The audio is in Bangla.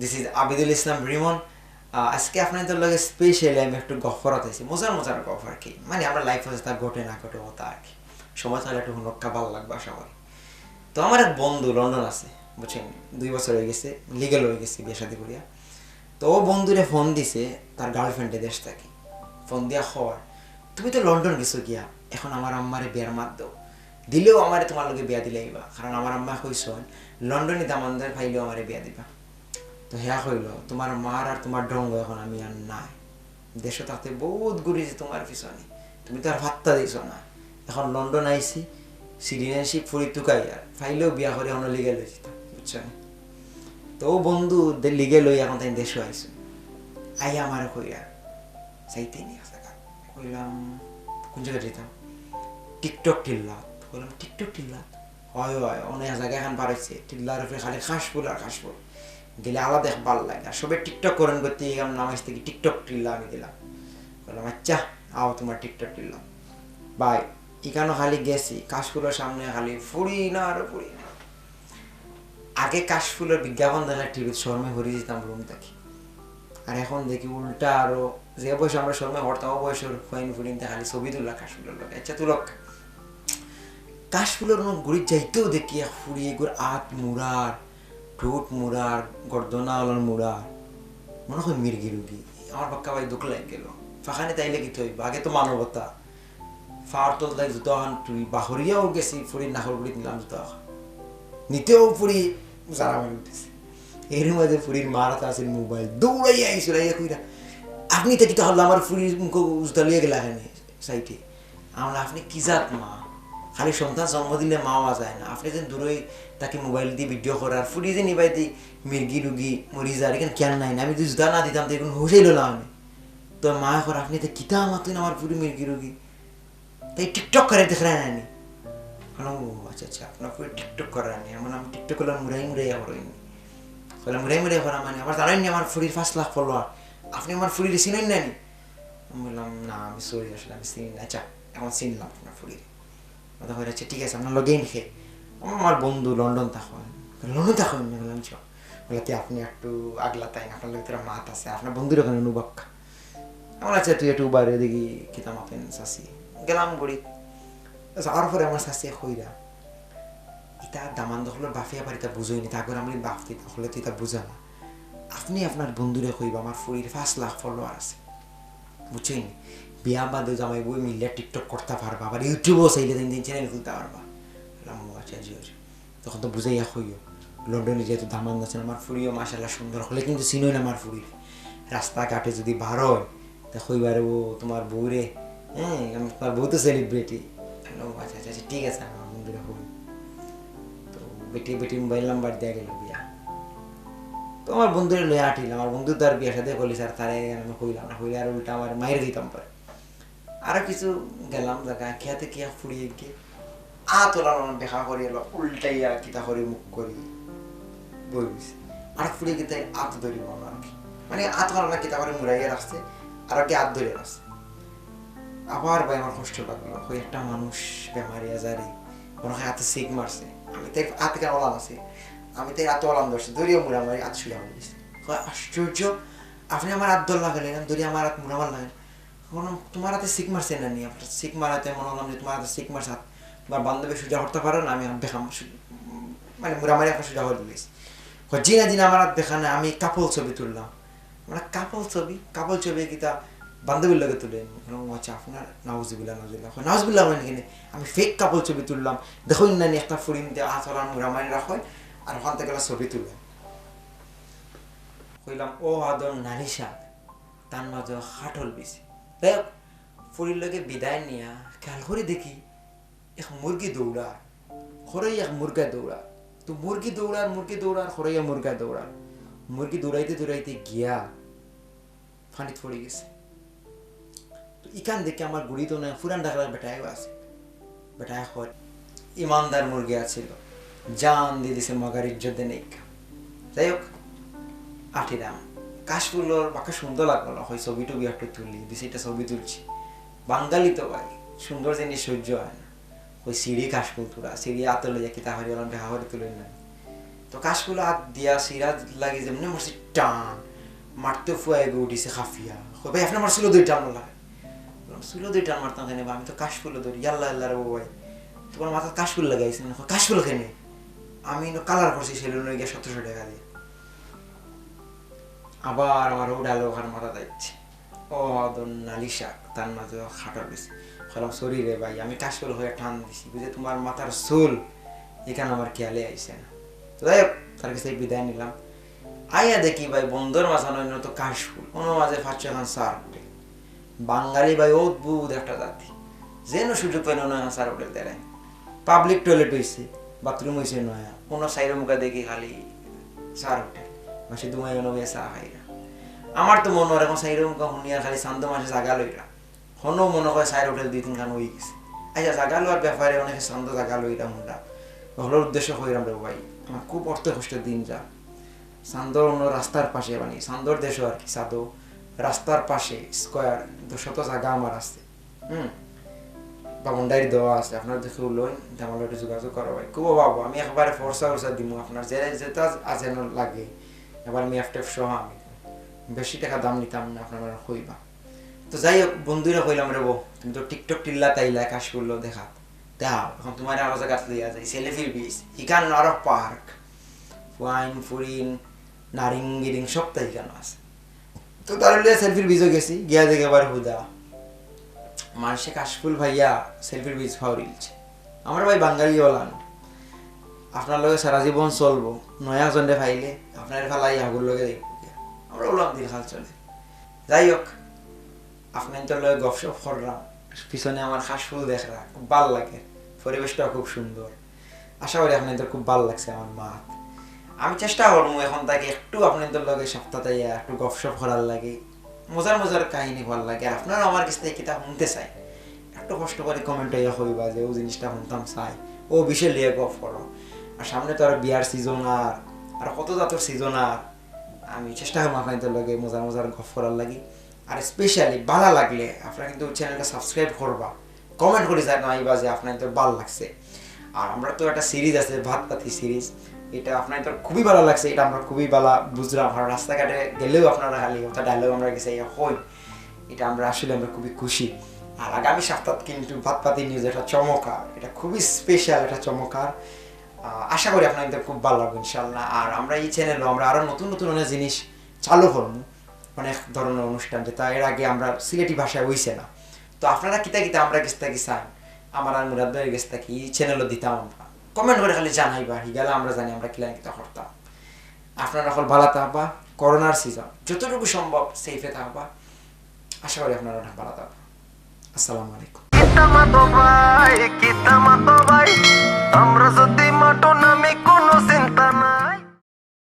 দিস ইজ আবিদুল ইসলাম রিমন। আজকে আপনাদের লগে স্পেশালি আমি একটু গফ করাতে আছি, মজার গফ আর কি, মানে আমরা লাইফে তা ঘটে না ঘটে তা আর কি, সময় তাহলে একটু নক্কা ভালো লাগবে আশা করি। তো আমার এক বন্ধু লন্ডন আছে, বুঝছেন, 2 বছর হয়ে গেছে, লিগেল হয়ে গেছে বিয়ে শাদী করিয়া। তো ও বন্ধুরে ফোন দিছে, তার গার্লফ্রেন্ডে দেশ থাকি, ফোন দিয়া খবর, তুমি তো লন্ডন গেছো গিয়া, এখন আমার আম্মারে বিয়ার মাত দাও, দিলেও আমারে তোমার লগে বিয়া দিলে আইবা, কারণ আমার আম্মা কইসন লন্ডনে দামানদার ফাইলেও আমারে বিয়া দিবা। তো হ্যাঁ হইল, তোমার মার আর তোমার ডঙ্গ এখন আমি আর নাই, দেশে তাতে বহুত ঘুরেছি তোমার পিছনে, তুমি তো আর ভাত্তা দিছ না, এখন লন্ডন আইসি, সিটিজেনশিপ ফুরি টুকাই আর ফাইলেও বিয়া করে এখন লিগেল হয়েছি, বুঝছেন। তো বন্ধু লিগেল হই এখন তাই দেশে আইসো, আই আমার কইরা চাইতে নি কইলাম কোন জায়গায় যেতাম, টিকটক টিল্লাত, বললাম টিকটক টিল্লাত, হয় হয় অনেক জায়গায় এখন বাড়াইছে, টিল্লার উপরে খালি খাসফুল আর খাসফুল, গেলে আলাদা ভালো লাগে, আর সবাই টিকটক করেন করতে আমি নামাজ থেকে টিকটক টিল্লা আমি দিলাম, বললাম আচ্ছা আও তোমার টিকটক টিল্লা বাই। এখানেও খালি গেছি কাশফুলের সামনে খালি ফুড়ি না আর ফুড়ি না। আগে কাশফুলের বিজ্ঞাপন দেখলে টিভির শর্মে ভরে যেতাম রুম থাকি, আর এখন দেখি উল্টা আরো, যে বয়সে আমরা শর্মে হরতাম ও বয়সের ফাইন ফুড়িনতে খালি ছবি তুললা কাশফুলের লোক, আচ্ছা তুলক কাশফুলের গুড়ির যাইতেও দেখি ফুড়ি এগুলো আত মুড়ার, ঠোঁট মুড়ার, গর্দনাওয়ালার মুড়ার, মনে হয় মির্গি রুগী, আমার বাক্কা ভাই দুঃখ লাগে গেল, ফাঁকানি তাইলে কি থইব, আগে তো মানবতা, ফার তোল তাই জুতো খান তুই বাহরিয়াও গেছি ফুড়ির নাহর গুড়ি নিলাম জুতো নিতেও ফুড়ি জানা মারি উঠেছে, এর মাঝে ফুড়ির মারাতে আসেন মোবাইল দৌড়াইয়া আইসিল, আইয়া কইরা আপনি তো কি তাহলে আমার ফুড়ির মুখ জুতা লিয়ে গেলা এখানে সাইটে, আমরা আপনি কি জাত মা, খালি সন্তান জন্ম দিলে মাওয়া যায় না, আপনি যে দূরে তাকে মোবাইল দিয়ে ভিডিও করার ফুড়ি যে নিবাই দিই মির্গি রুগী মরি যায়, এখানে কেন নাই না, আমি যদি জুতা না দিতাম তো এখন হুসাইল না আমি, তো মা এখন আপনি তো কিতা মাতুন আমার ফুড়ি মির্গি রুগী, তাই টিকটক করে দেখে নেয়নি, বললাম ও আচ্ছা আচ্ছা আপনার ফুড়ি টিকটক করার নেই, আমার আমি টিকটক করলাম মুড়াই মুড়াইয়া করেনি, বললাম মুড়াই মুড়াই করা মানে আমার জানেননি আমার ফুড়ির 5 লাখ ফলোয়ার, আপনি আমার ফুড়ির চিনেন না নি, আমি বললাম না আমি সরি আসলে আমি চিনি না, আচ্ছা এখন চিনলাম আপনার ফুড়ির, কথা হয়ে যাচ্ছে ঠিক আছে আপনার লগেই খেয়ে, আমার বন্ধু লন্ডন থাকেন, লন্ডন থাকেন না, বললাম চ, বলতে আপনি একটু আগলা তাই না, আপনার লোক তোরা মাত আছে, আপনার বন্ধুর ওখানে নুবাক্কা, আমার আচ্ছা তুই একটু বাইরে দেখি কিতাম আপেন শাসি, গেলাম গড়ি, যাওয়ার পরে আমার শাসি হইরা ইতা দামান দখলের বাফিয়া পারি তা বুঝইনি, তা করে আমি বাফতি দখলে তুই তা বুঝা না, আপনি আপনার বন্ধুরে কইবা আমার ফুরির 5 লাখ ফলোয়ার আছে, বুঝছেন, বিয়া বাদে জামাই বই মিলিয়া টিকটক করতে পারবা, আবার ইউটিউবও চাইলে দিন চ্যানেল খুলতে পারবা, বললাম ও আচ্ছা জি জি, তখন তো বুঝাইয়া হইও লন্ডনে যেহেতু দামান আছেন, আমার ফুরিও মাশাল্লাহ সুন্দর হলে কিন্তু চিনোই না আমার ফুরির, রাস্তাঘাটে যদি বার হয় তা কইবারে ও তোমার বউ রে, হ্যাঁ আমি তোমার বউ তো সেলিব্রিটি, আচ্ছা আচ্ছা আচ্ছা ঠিক আছে আমার বন্ধুরা হই, তো বেটি মোবাইল নাম্বার দেওয়া গেল বিয়া, তো আমার বন্ধুরে লয়ে আটিল, আমার বন্ধু তো আর বিয়ার সাথে করলি স্যার তারে আমি হইলাম না, হইলে আর উল্টা আমার মায়ের দিতাম পারে, আরো কিছু গেলাম জায়গা খেয়াতে কিয়া ফুরিয়ে গিয়ে তোলার দেখা করি এলো উল্টাইয়া কিতা করি মুখ করি বই গেছে, আর ফুরিয়ে গিয়ে আত ধরি মনে আর কি, মানে আত করার না কিতা করে মুড়াইয়া রাখছে, আর কি আত ধরে রাখছে, আবার ভাই আমার কষ্ট লাগলো, ওই একটা মানুষ বেমারি আজারি মনে হয় হাতে সিক মারছে, আমি তাই হাতে কেন ওলাম আছে, আমি তাই হাতে ওলাম ধরছি, ধরিও মুড়া আমার হাত শুলে হয়ে গেছে, আশ্চর্য আপনি আমার হাত ধর লাগালেন, ধরি আমার হাত মুড়ামার লাগেন, তোমার হাতে সিক মারছে না নি, আপনার সিক মারাতে মনে হলাম যে তোমার হাতে সিক মারছে, তোমার বান্ধবী সোজা করতে পারো না, আমি দেখাম মানে মুড়ামারি আপনার সোজা করে দিয়েছি, জিনা জিনা আমার হাত দেখা না, আমি কাপল ছবি তুললাম, মানে কাপল ছবি কিতা বান্ধবীর লগে তুলেন, আচ্ছা আপনার নাউজুবিল্লাহ নাউজুবিল্লাহ হয় নাকি, আমি ফেক কাপল ছবি তুললাম, দেখুন না একটা ফুরিন দিয়ে আচরণ মুড়ামারি রাখেন, আর ওখান থেকে ছবি তুললাম, কইলাম ও আদর নারী সাপ তার মাঝে হাটল বেশি, দেখ ফুরির লগে বিদায় নিয়া খেয়াল করে দেখি এক মুরগি দৌড়া, খরই এক মুরগা দৌড়া, তো মুরগি দৌড়ার খরইয়া মুরগা দৌড়ার, মুরগি দৌড়াইতে গিয়া ফানিত পড়ে গেছে, তো ইখান দেখে আমার গুড়ি তো না ফুরান ঢাকার বেটায়ও আছে, বেটায় হয় ইমানদার মুরগি আছিল, জান দিয়ে দিছে মগার ইজ্জত দেন, যাই হোক আঠিরাম কাশফুলোর বাকি সুন্দর লাগলো, হয় ছবি টবি একটু তুলি দিছে, এটা ছবি তুলছি, বাঙালি তো ভাই সুন্দর জিনিস সহ্য হয় না, ওই সিঁড়ি কাশফুল তুলা সিঁড়ি আতলে যাকি তাহলে দেখা করে তুলে না, তো কাশফুল হাত দিয়া সিরাজ লাগি যেমনি মরছি টান মারতে ফুয়াই গো উঠিছে খাফিয়া ভাই আপনি আমার চুলো দুই টান লাগে চুলো দুই টান মারতাম কেন আমি তো কাশফুল ধরি ইয়াল্লা আল্লাহ রে ভাই তোমার মাথায় কাশফুল লাগাইছে কাশফুল কেনে আমি কালার করছি সেলুনে গিয়ে 1700 টাকা দিয়ে আবার আমার উড়ালো ওখানে মাথা যাচ্ছে ও নালিশা তার মাঝে খাটা গেছে বললাম সরি রে ভাই আমি কাশফুল হয়ে টান দিছি বুঝে তোমার মাথার চুল এখানে আমার খেয়ালে আইসে না তো যাই হোক তার কাছে বিদায় নিলাম আইয়া দেখি ভাই বন্ধুর মাঝানো তো কাশফুল কোনো মাঝে ফাঁচে খান সার উঠে বাঙালি ভাই অদ্ভুত একটা জাতি যেন সুযোগ পেন নয় সার উঠে দেয় পাবলিক টয়লেট হয়েছে বাথরুম হয়েছে নয়া কোনো সাইডের মুখে দেখি খালি সার উঠে মাসে দুমাই নবে চা খাইরা আমার তো মনে হয় এখন সাইডের মুখে শুনিয়া খালি শান্ত মাসে জাগা লইরা হনো মনে হয় সাইড হোটেল 2-3 খান হয়ে গেছে আচ্ছা জাগা লওয়ার ব্যাপারে অনেকে শান্ত জাগা লইরা মুন্ডা ভালোর উদ্দেশ্য হইলাম রে ভাই আমার খুব অর্থ কষ্টের দিন যা চান্দর অন্য রাস্তার পাশে মানে চান্দর দেশ আর কি সাদো রাস্তার পাশে স্কোয়ার 200 জায়গা আমার আছে বাউন্ডারি দেওয়া আছে আপনার দেখে লইন আমার একটু যোগাযোগ করা ভাই খুব বাবু আমি একবারে ফর্সা দিব আপনার যেটা আছে লাগে এবার আমি এফটেফ সহ আমি বেশি টাকা দাম নিতাম না আপনার কইবা তো যাই হোক বন্ধুরা কইলাম রে বউ তুমি তো টিকটক টিল্লা তাইলা কাশ করলো দেখা দাও এখন তোমার আরো জায়গা লইয়া যাই সেলফির বিচ ইকান আরো পার্ক ওয়াইন ফুরিন নারিঙ্গিরিং সব তাই কেন আছে তো তার লিয়ে সেলফির বিচও গেছি গিয়া দেখে এবার হুদা মানুষে কাশফুল ভাইয়া সেলফির বিচ খাওয়া রিলছে আমার ভাই বাঙালি ওলান আপনার লগে সারা জীবন চলবো নয়া জন্ডে ফাইলে আপনার ফালাই আগুর লগে দেখবো আমরা ওলাম দিন খাল চলে যাই হোক আপনার তো লগে গপসপ করলাম পিছনে আমার কাশফুল দেখরা খুব ভাল লাগে পরিবেশটা খুব সুন্দর আশা করি আপনার তো খুব ভাল লাগছে আমার মাত আমি চেষ্টা করবো এখন তাকে একটু আপনাদের লগে সপ্তাহে একটু গপসপ করার লাগে মজার মজার কাহিনী ভালো লাগে আপনারা আমার কাছ থেকে কিতা শুনতে চাই একটু কষ্ট করে কমেন্ট হইয়া হইবা যে ও জিনিসটা শুনতাম চাই ও বিষয় লিয়ে গপ করো আর সামনে তো আর বিয়ার সিজন আর কত জাতর সিজন আমি চেষ্টা করবো আপনাদের লগে মজার মজার গপ করার লাগে আর স্পেশালি ভালো লাগলে আপনারা কিন্তু চ্যানেলটা সাবস্ক্রাইব করবা কমেন্ট করে জানাইবা যে আপনাদের ভালো লাগছে আর আমরা তো একটা সিরিজ আছে ভাত পাতি সিরিজ এটা আপনাদের খুবই ভালো লাগছে এটা আমরা খুবই ভালো বুঝলাম আর রাস্তাঘাটে গেলেও আপনারা খালি কথা ডায়লগ আমরা গেছে হই এটা আমরা আসলে আমরা খুবই খুশি আর আগামী সপ্তাহ কিন্তু ভাত পাতি নিউজ একটা চমৎকার এটা খুবই স্পেশাল একটা চমৎকার আশা করি আপনাদের খুব ভালো লাগবে ইনশাল্লাহ আর আমরা এই চ্যানেলে আমরা আরো নতুন নতুন অনেক জিনিস চালু করবো অনেক ধরনের অনুষ্ঠান যেটা এর আগে আমরা সিলেটি ভাষায় হইছে না তো আপনারা কিতা কিতা আমরা গেছ থাকি চান আমার আর মুরাদ ভাইয়ের গেছ থাকি এই চ্যানেলও দিতাম আমরা কমেন্ট করে খালি জানাইবা গেলে আমরা জানি আমরা কিলা কিতা করতাম আপনারা এখন ভালো থাকবা করোনার সিজন যতটুকু সম্ভব সেফে থাকবা আশা করি আপনারা অনেক ভালো থাকবা আসসালামু আলাইকুম